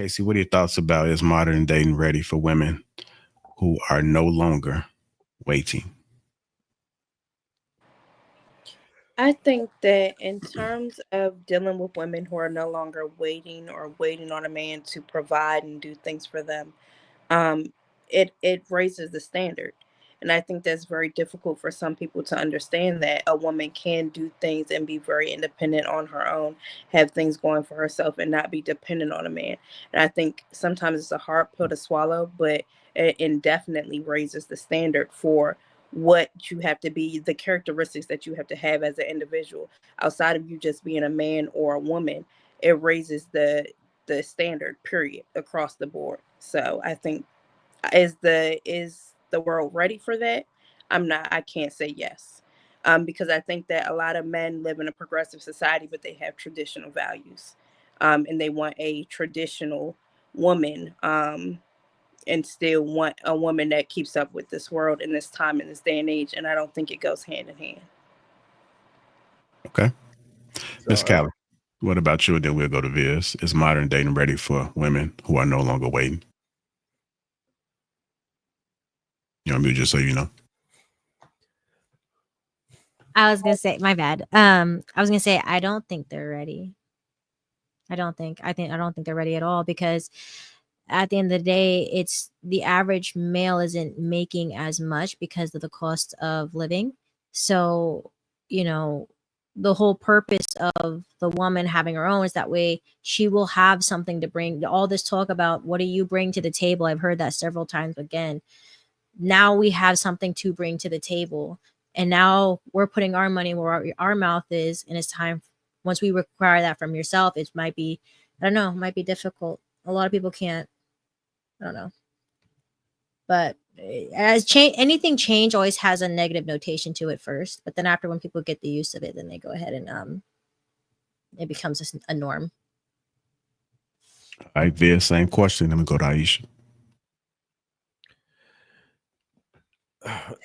Casey, what are your thoughts about is modern dating ready for women who are no longer waiting? I think that in terms of dealing with women who are no longer waiting or waiting on a man to provide and do things for them, um, it raises the standard. And I think that's very difficult for some people to understand that a woman can do things and be very independent on her own, have things going for herself, and not be dependent on a man. And I think sometimes it's a hard pill to swallow, but it definitely raises the standard for what you have to be, the characteristics that you have to have as an individual outside of you just being a man or a woman. It raises the standard period across the board. So I think is the world ready for that? I'm not. I can't say yes, because I think that a lot of men live in a progressive society, but they have traditional values, and they want a traditional woman, and still want a woman that keeps up with this world in this time in this day and age. And I don't think it goes hand in hand. Okay. So Miss Callie, what about you? Then we'll go to Viz. Is modern dating ready for women who are no longer waiting? You know, me just so you know. I was gonna say, my bad. I was gonna say I don't think they're ready. I don't think they're ready at all, because at the end of the day, it's the average male isn't making as much because of the cost of living. So, you know, the whole purpose of the woman having her own is that way she will have something to bring. All this talk about what do you bring to the table? I've heard that several times. Again, now we have something to bring to the table, and now we're putting our money where our mouth is, and it's time. Once we require that from yourself, it might be, I don't know, it might be difficult. A lot of people can't, I don't know. But as change, anything change always has a negative notation to it first, but then after, when people get the use of it, then they go ahead and it becomes a norm. All right, Viz, same question. Let me go to Aisha.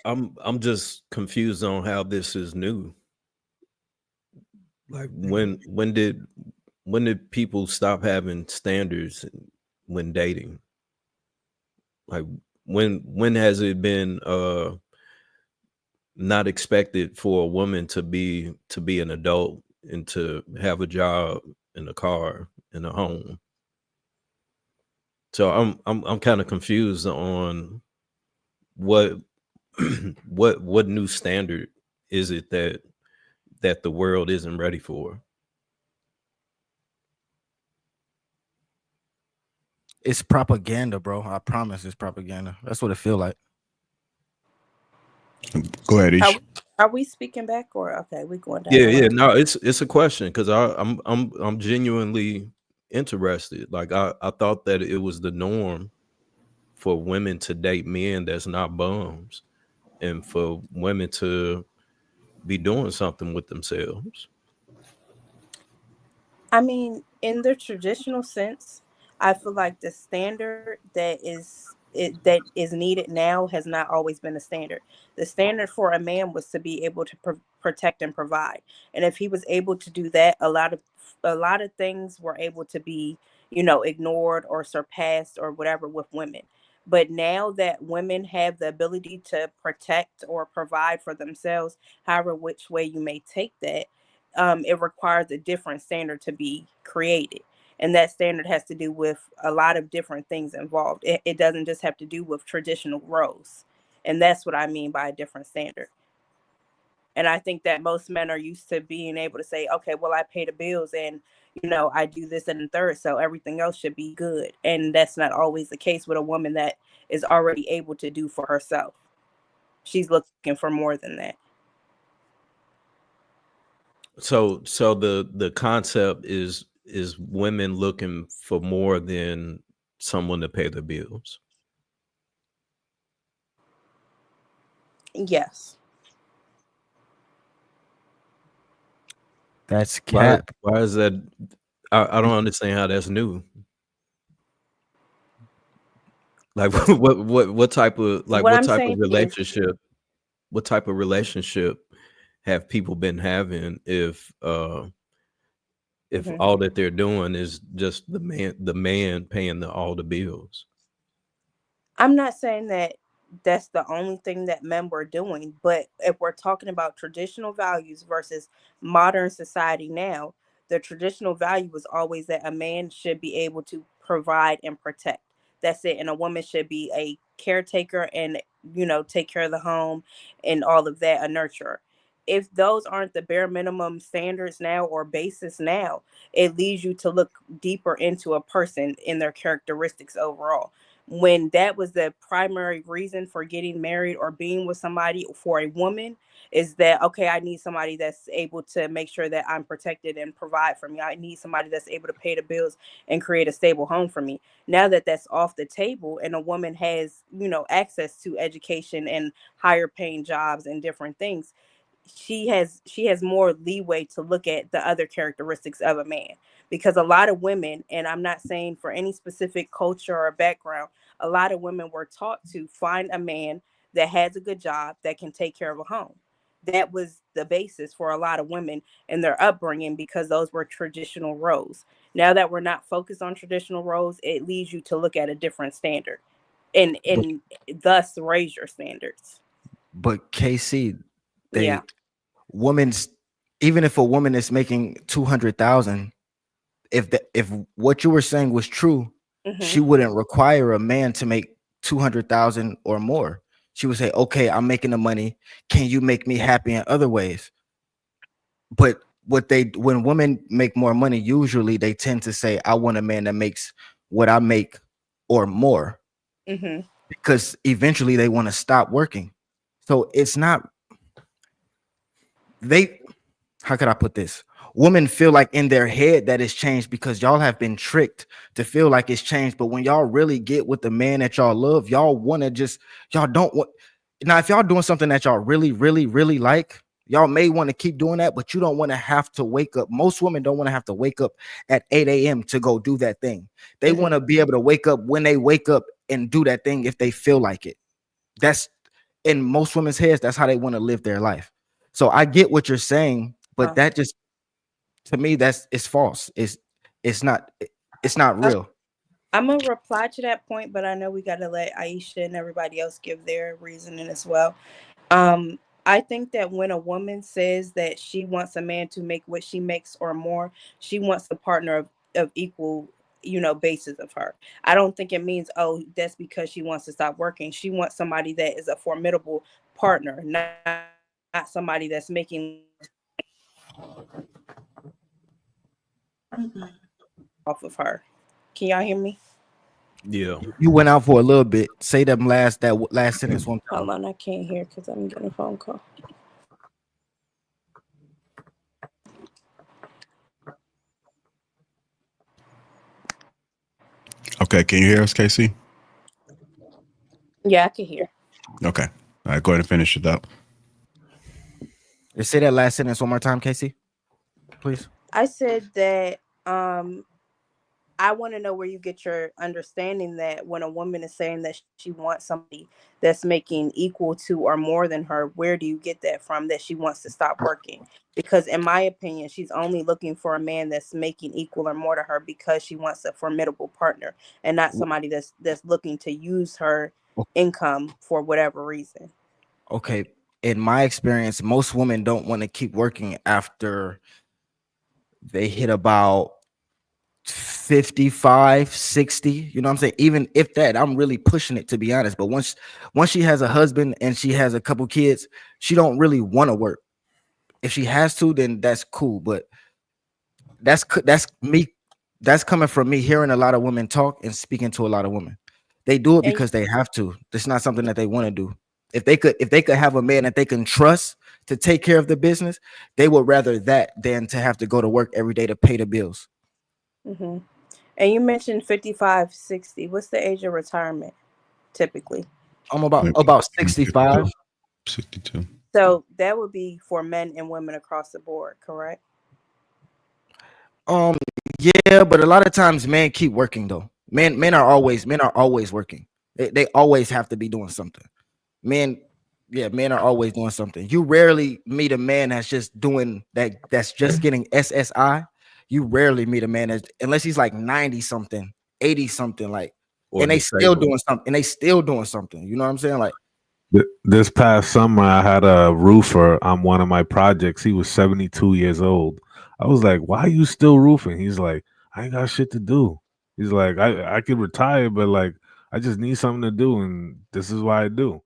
I'm just confused on how this is new. Like when did people stop having standards when dating? Like when has it been not expected for a woman to be an adult and to have a job and a car and a home? So I'm kind of confused on what what new standard is it that the world isn't ready for? It's propaganda, bro. I promise it's propaganda. That's what it feel like. Go ahead, Are Ish. we, are we speaking back or okay? We going down Yeah, the yeah. line. No, it's a question because I'm genuinely interested. Like I thought that it was the norm for women to date men that's not bums, and for women to be doing something with themselves. I mean, in the traditional sense, I feel like the standard that is needed now has not always been the standard. The standard for a man was to be able to protect and provide, and if he was able to do that, a lot of things were able to be, ignored or surpassed or whatever with women. But now that women have the ability to protect or provide for themselves, however which way you may take that, it requires a different standard to be created. And that standard has to do with a lot of different things involved. It doesn't just have to do with traditional roles. And that's what I mean by a different standard. And I think that most men are used to being able to say, okay, well, I pay the bills and, I do this and the third. So everything else should be good. And that's not always the case with a woman that is already able to do for herself. She's looking for more than that. So the concept is women looking for more than someone to pay their bills. Yes. That's Why cap. why is that? I don't understand how that's new. Like what type of What I'm saying is, what type of relationship have people been having if if Mhm. all that they're doing is just the man paying all the bills. I'm not saying that that's the only thing that men were doing, but if we're talking about traditional values versus modern society now, the traditional value was always that a man should be able to provide and protect. That's it. And a woman should be a caretaker and, take care of the home and all of that, a nurturer. If those aren't the bare minimum standards now or basis now, it leads you to look deeper into a person in their characteristics overall. When that was the primary reason for getting married or being with somebody for a woman, is that okay, I need somebody that's able to make sure that I'm protected and provide for me. I need somebody that's able to pay the bills and create a stable home for me. Now that that's off the table and a woman has, access to education and higher paying jobs and different things, she has more leeway to look at the other characteristics of a man, because a lot of women, and I'm not saying for any specific culture or background, a lot of women were taught to find a man that has a good job that can take care of a home. That was the basis for a lot of women in their upbringing, because those were traditional roles. Now that we're not focused on traditional roles, it leads you to look at a different standard and But and thus raise your standards. KC, Yeah. they women's even if a woman is making 200,000, if what you were saying was true, Hmm. she wouldn't require a man to make 200,000 or more. She would say, "Okay, I'm making the money. Can you make me happy in other ways?" But when women make more money, usually they tend to say, "I want a man that makes what I make or more," Hmm. because eventually they want to stop working. So it's not they how could I put this? Women feel like in their head that it's changed because y'all have been tricked to feel like it's changed. But when y'all really get with the man that y'all love, y'all want to y'all don't want. Now, if y'all doing something that y'all really, really, really like, y'all may want to keep doing that, but you don't want to have to wake up. Most women don't want to have to wake up at 8 a.m. to go do that thing. They Hmm. want to be able to wake up when they wake up and do that thing if they feel like it. That's in most women's heads. That's how they want to live their life. So I get what you're saying, but Uh, that just to me it's false. It's not I'm, real. I'm gonna reply to that point, but I know we gotta let Aisha and everybody else give their reasoning as well. I think that when a woman says that she wants a man to make what she makes or more, she wants a partner of equal, basis of her. I don't think it means, oh, that's because she wants to stop working. She wants somebody that is a formidable partner, not somebody that's making off of her. Can y'all hear me? Yeah. You went out for a little bit. Say that last sentence one Hold time. on, I can't hear because I'm getting a phone call. Okay, can you hear us, Casey? Yeah, I can hear. Okay. All right, go ahead and finish it up. Just say that last sentence one more time, Casey, please. I said that I want to know where you get your understanding that when a woman is saying that she wants somebody that's making equal to or more than her, where do you get that from that she wants to stop working? Because in my opinion, she's only looking for a man that's making equal or more to her because she wants a formidable partner and not somebody that's looking to use her income for whatever reason. Okay. In my experience, most women don't want to keep working after they hit about 55, 60. You know what I'm saying? Even if that, I'm really pushing it to be honest. But once she has a husband and she has a couple kids, she don't really want to work. If she has to, then that's cool. But that's me. That's coming from me hearing a lot of women talk and speaking to a lot of women. They do it And because they have to. It's not something that they want to do. If they could have a man that they can trust to take care of the business, they would rather that than to have to go to work every day to pay the bills. hmm and you mentioned 55, 60. What's the age of retirement typically? I'm about Maybe about 62. 65. 62. So that would be for men and women across the board, correct? Um, yeah, but a lot of times men keep working though. Men are always working. They always have to be doing something. Men, yeah, men are always doing something. You rarely meet a man that's just doing that, that's just getting SSI. you rarely meet a man that's, unless he's like 90 something, 80 something, like, Or and they still disabled. doing something, and they still doing something. You know what I'm saying? Like, This past summer, I had a roofer on one of my projects. He was 72 years old. I was like, "Why are you still roofing?" He's like, "I ain't got shit to do." He's like, I could retire, but like, I just need something to do, and this is what I do."